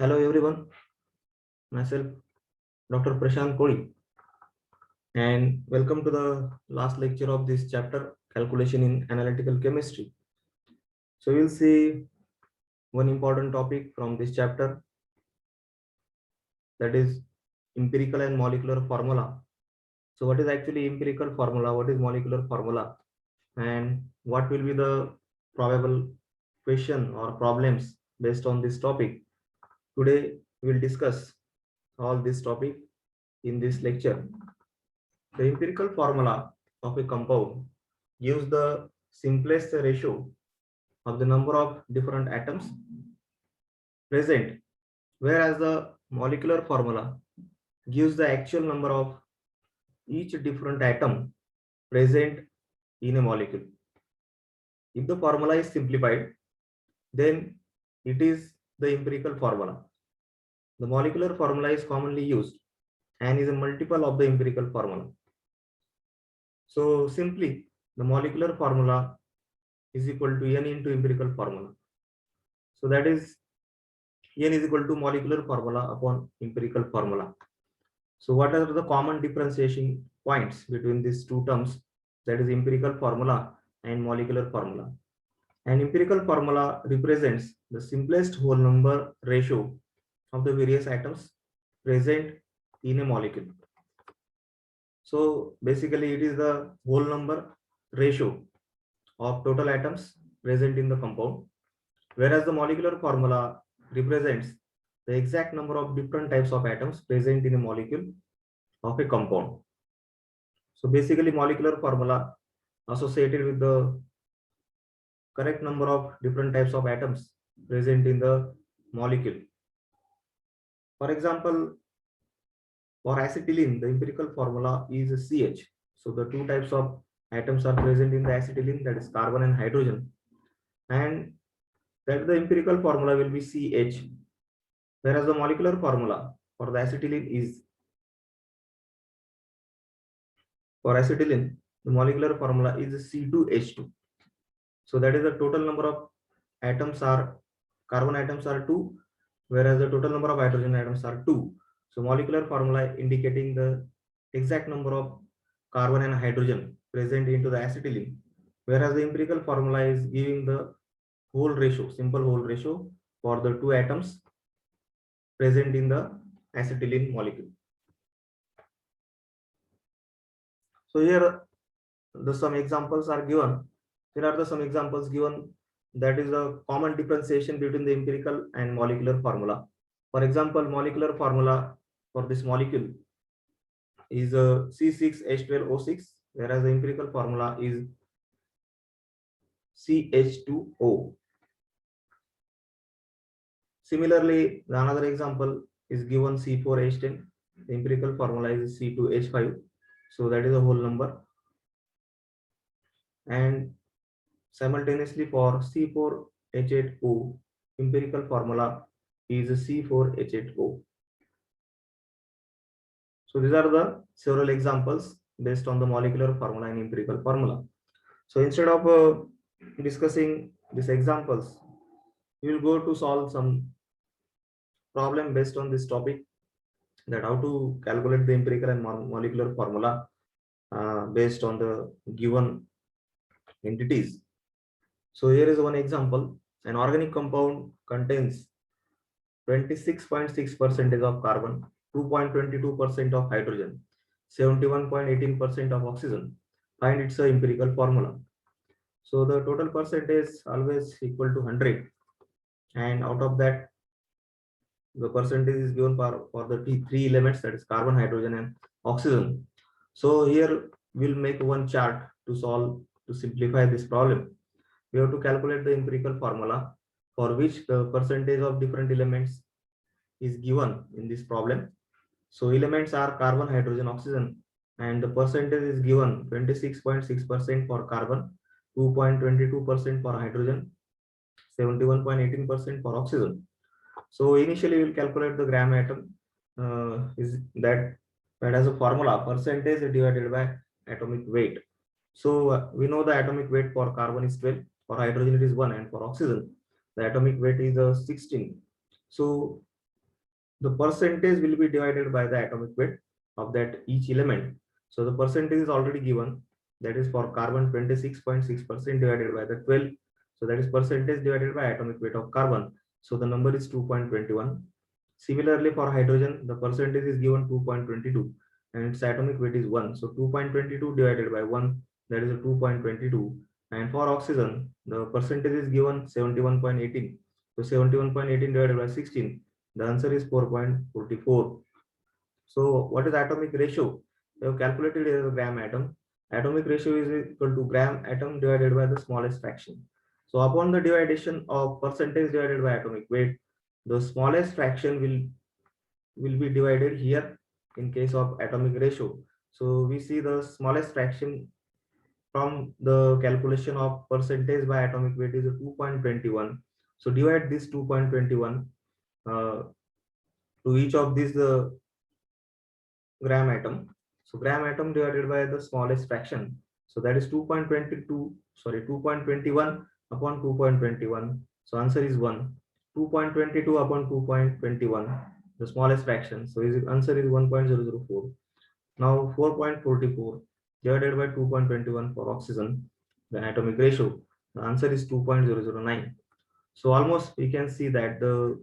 Hello everyone, myself Dr. Prashant Koli, and welcome to the last lecture of this chapter, Calculation in Analytical Chemistry. So we'll see one important topic from this chapter, that is empirical and molecular formula. So what is actually empirical formula, what is molecular formula, and what will be the probable question or problems based on this topic. Today we'll discuss all this topic in this lecture. The empirical formula of a compound gives the simplest ratio of the number of different atoms present, whereas the molecular formula gives the actual number of each different atom present in a molecule. If the formula is simplified, then it is the empirical formula. The molecular formula is commonly used and is a multiple of the empirical formula. So simply, the molecular formula is equal to n into empirical formula. So that is n is equal to molecular formula upon empirical formula. So what are the common differentiation points between these two terms, that is empirical formula and molecular formula? An empirical formula represents the simplest whole number ratio of the various atoms present in a molecule. So basically it is the whole number ratio of total atoms present in the compound, whereas the molecular formula represents the exact number of different types of atoms present in a molecule of a compound. So basically molecular formula associated with the correct number of different types of atoms present in the molecule. For example, for acetylene, the empirical formula is CH. So the two types of atoms are present in the acetylene, that is carbon and hydrogen, and that the empirical formula will be CH, whereas the molecular formula for the acetylene is, for acetylene, the molecular formula is C2H2. So that is the total number of atoms are, carbon atoms are 2, whereas the total number of hydrogen atoms are 2. So molecular formula indicating the exact number of carbon and hydrogen present into the acetylene, whereas the empirical formula is giving the whole ratio, simple whole ratio for the two atoms present in the acetylene molecule. So here the some examples are given. Here are the some examples given, that is the common differentiation between the empirical and molecular formula. For example, molecular formula for this molecule is C6H12O6, whereas the empirical formula is CH2O. Similarly, another example is given C4H10. The empirical formula is C2H5. So that is a whole number. And simultaneously for C4H8O, empirical formula is C4H8O. So these are the several examples based on the molecular formula and empirical formula. So instead of discussing these examples, we will go to solve some problem based on this topic, that how to calculate the empirical and molecular formula based on the given entities. So here is one example. An organic compound contains 26.6% of carbon, 2.22% of hydrogen, 71.18% of oxygen. Find its empirical formula. So the total percentage always equal to 100, and out of that the percentage is given for the three elements, that is carbon, hydrogen and oxygen. So here we'll make one chart to solve, to simplify this problem. We have to calculate the empirical formula for which the percentage of different elements is given in this problem. So elements are carbon, hydrogen, oxygen, and the percentage is given 26.6% for carbon, 2.22% for hydrogen, 71.18% for oxygen. So initially we'll calculate the gram atom, is that as a formula, percentage divided by atomic weight. So we know the atomic weight for carbon is 12, for hydrogen it is 1, and for oxygen the atomic weight is 16. So the percentage will be divided by the atomic weight of that each element. So the percentage is already given. That is for carbon 26.6% divided by the 12. So that is percentage divided by atomic weight of carbon. So the number is 2.21. Similarly for hydrogen, the percentage is given 2.22 and its atomic weight is 1. So 2.22 divided by 1, that is a 2.22. And for oxygen, the percentage is given 71.18. So 71.18 divided by 16, the answer is 4.44. So what is atomic ratio? We have calculated as a gram atom. Atomic ratio is equal to gram atom divided by the smallest fraction. So upon the division of percentage divided by atomic weight, the smallest fraction will be divided here in case of atomic ratio. So we see the smallest fraction from the calculation of percentage by atomic weight is 2.21. So divide this 2.21 uh, to each of these gram atom. So gram atom divided by the smallest fraction. So that is 2.22, sorry, 2.21 upon 2.21. So answer is 1. 2.22 upon 2.21, the smallest fraction. So his answer is 1.004. Now 4.44 divided by 2.21 for oxygen, the atomic ratio. The answer is 2.009. So almost we can see that the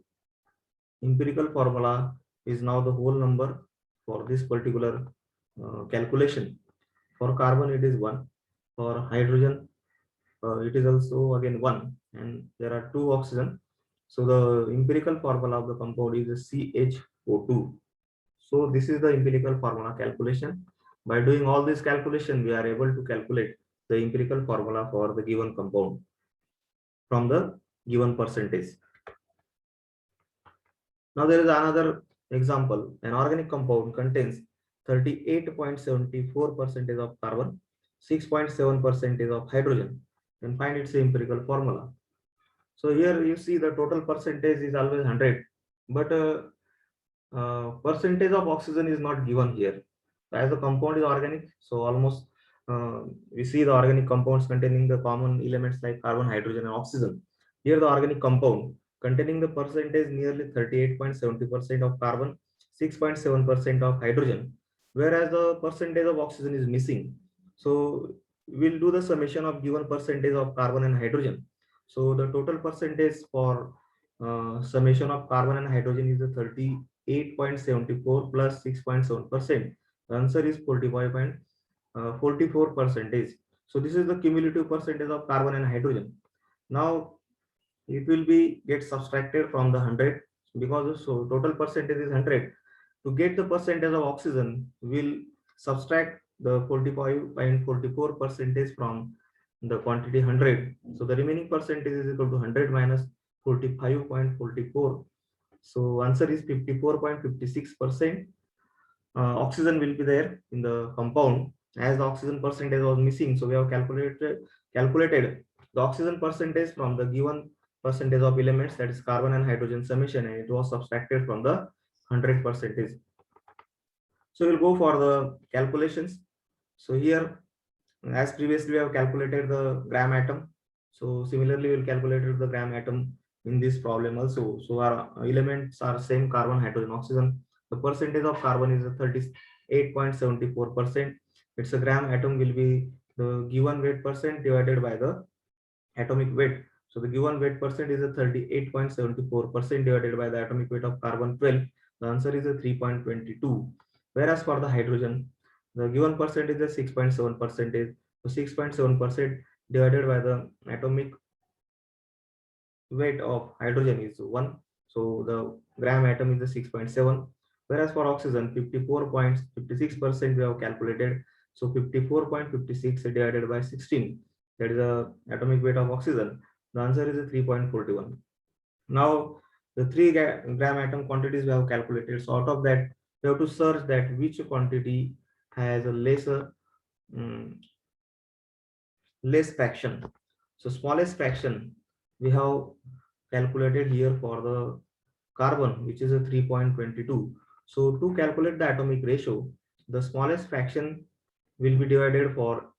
empirical formula is now the whole number for this particular calculation. For carbon it is 1, for hydrogen it is also again 1, and there are 2 oxygen. So the empirical formula of the compound is CHO2. So this is the empirical formula calculation. By doing all this calculation, we are able to calculate the empirical formula for the given compound from the given percentage. Now there is another example. An organic compound contains 38.74% of carbon, 6.7% of hydrogen, and find its empirical formula. So here you see the total percentage is always 100, but percentage of oxygen is not given here. As the compound is organic, so almost we see the organic compounds containing the common elements like carbon, hydrogen, and oxygen. Here the organic compound containing the percentage nearly 38.70% of carbon, 6.7% of hydrogen, whereas the percentage of oxygen is missing. So we'll do the summation of given percentage of carbon and hydrogen. So the total percentage for summation of carbon and hydrogen is the 38.74 plus 6.7%. The answer is 45.44 percentage. So this is the cumulative percentage of carbon and hydrogen. Now it will be get subtracted from the 100 because so total percentage is 100. To get the percentage of oxygen, we'll subtract the 45.44 percentage from the quantity 100. So the remaining percentage is equal to 100 minus 45.44. So answer is 54.56%. Oxygen will be there in the compound as the oxygen percentage was missing. So we have calculated the oxygen percentage from the given percentage of elements, that is carbon and hydrogen summation, and it was subtracted from the 100 percentage. So we'll go for the calculations. So here, as previously we have calculated the gram atom. So similarly, we'll calculate the gram atom in this problem also. So our elements are same: carbon, hydrogen, oxygen. The percentage of carbon is 38.74%. It's a gram atom will be the given weight percent divided by the atomic weight. So the given weight percent is a 38.74% divided by the atomic weight of carbon 12. The answer is a 3.22. Whereas for the hydrogen, the given percentage is 6.7%. So 6.7% divided by the atomic weight of hydrogen is 1. So the gram atom is the 6.7. Whereas for oxygen, 54.56% we have calculated. So 54.56 divided by 16, that is the atomic weight of oxygen. The answer is 3.41. Now the 3 gram atom quantities we have calculated. So out of that, we have to search that which quantity has a less fraction. So smallest fraction we have calculated here for the carbon, which is a 3.22. So to calculate the atomic ratio, the smallest fraction will be divided for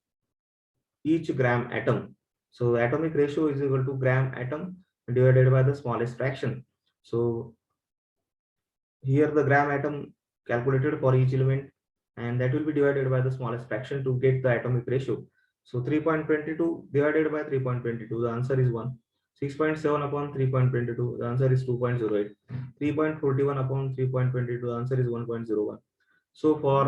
each gram atom. So atomic ratio is equal to gram atom divided by the smallest fraction. So here the gram atom calculated for each element, and that will be divided by the smallest fraction to get the atomic ratio. So 3.22 divided by 3.22, the answer is 1. 6.7 upon 3.22, the answer is 2.08. 3.41 upon 3.22, the answer is 1.01. So for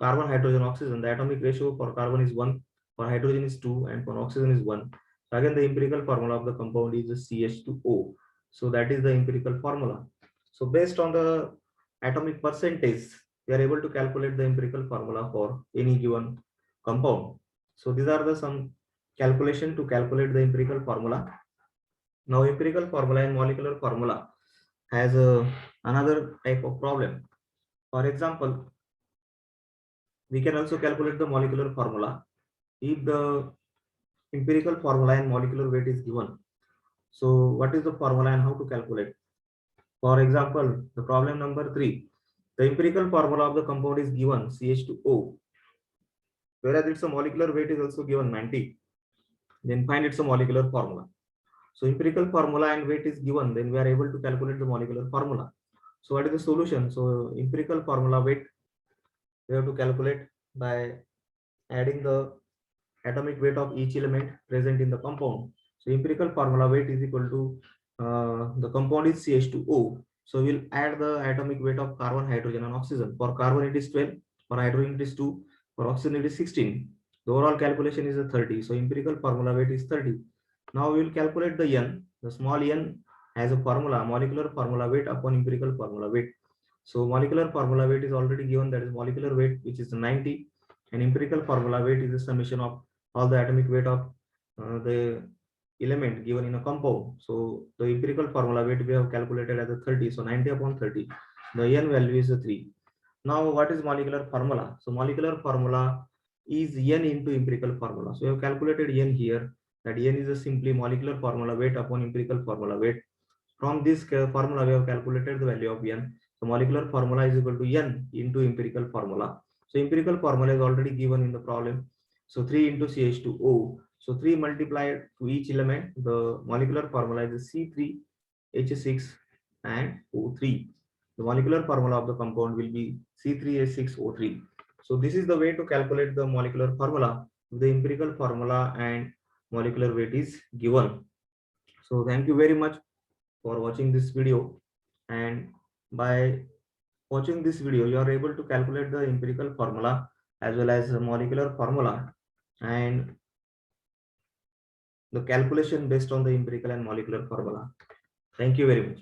carbon, hydrogen, oxygen, the atomic ratio for carbon is 1, for hydrogen is 2, and for oxygen is 1. So again, the empirical formula of the compound is CH2O. So that is the empirical formula. So based on the atomic percentage, we are able to calculate the empirical formula for any given compound. So these are the some calculation to calculate the empirical formula. Now empirical formula and molecular formula has another type of problem. For example, we can also calculate the molecular formula if the empirical formula and molecular weight is given. So what is the formula and how to calculate? For example, the problem number 3, the empirical formula of the compound is given CH2O, whereas its a molecular weight is also given 90. Then find its a molecular formula. So empirical formula and weight is given, then we are able to calculate the molecular formula. So what is the solution? So empirical formula weight we have to calculate by adding the atomic weight of each element present in the compound. So empirical formula weight is equal to the compound is CH2O. So we'll add the atomic weight of carbon, hydrogen, and oxygen. For carbon it is 12, for hydrogen it is 2, for oxygen it is 16. The overall calculation is a 30. So empirical formula weight is 30. Now we will calculate the n. The small n has a formula, molecular formula weight upon empirical formula weight. So molecular formula weight is already given, that is molecular weight, which is 90, and empirical formula weight is the summation of all the atomic weight of the element given in a compound. So the empirical formula weight we have calculated as a 30. So 90 upon 30, the n value is a 3. Now what is molecular formula? So molecular formula is n into empirical formula. So we have calculated n here, that n is a simply molecular formula weight upon empirical formula weight. From this formula we have calculated the value of n. So molecular formula is equal to n into empirical formula. So empirical formula is already given in the problem. So 3 into CH2O. So 3 multiplied to each element, the molecular formula is C3H6 and O3. The molecular formula of the compound will be C3H6O3. So this is the way to calculate the molecular formula. The empirical formula and molecular weight is given. So thank you very much for watching this video, and by watching this video you are able to calculate the empirical formula as well as the molecular formula and the calculation based on the empirical and molecular formula. Thank you very much.